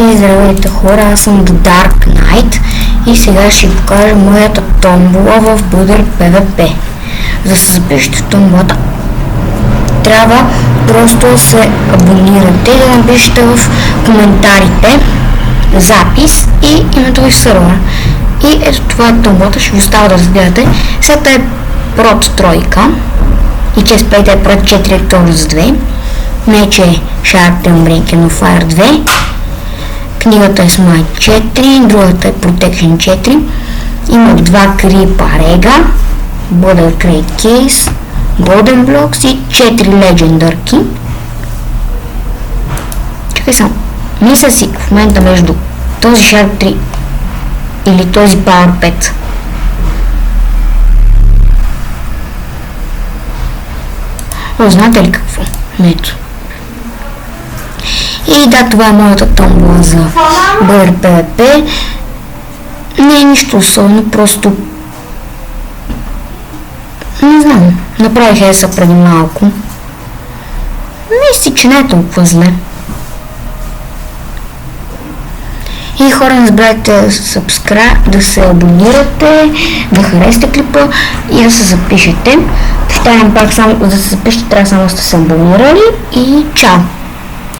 И здравейте хора, аз съм The Dark Knight и сега ще покажа моята томбола в Builder PvP. За да се запишете в томболата, трябва просто да се абонирате и да напишете в коментарите запис и името ви сервера. И ето това е томболата, ще ви остава да разгледате. След е Prot тройка и че спейте е Prot 4 Actors 2. Меч е Sharpen Breaking of Fire 2. Книгата е Smite 4, другата е Protection 4. Има 2 крипа Рега, Border Crate Case, Golden Blocks и 4 легендарки. Чакай само. Мисля си в момента между този Sharp 3 или този Power 5. О, знаете ли какво? Ето. И да, това е моята томбола за Builder PvP. Не е нищо особено, просто не знам, направих еса преди малко. Мисля, че не е толкова зле. И хора, не забравяйте да се абонирате, да харесате клипа и да се запишете. Повтарям пак, само да се запишете, трябва само да сте се абонирали и чао!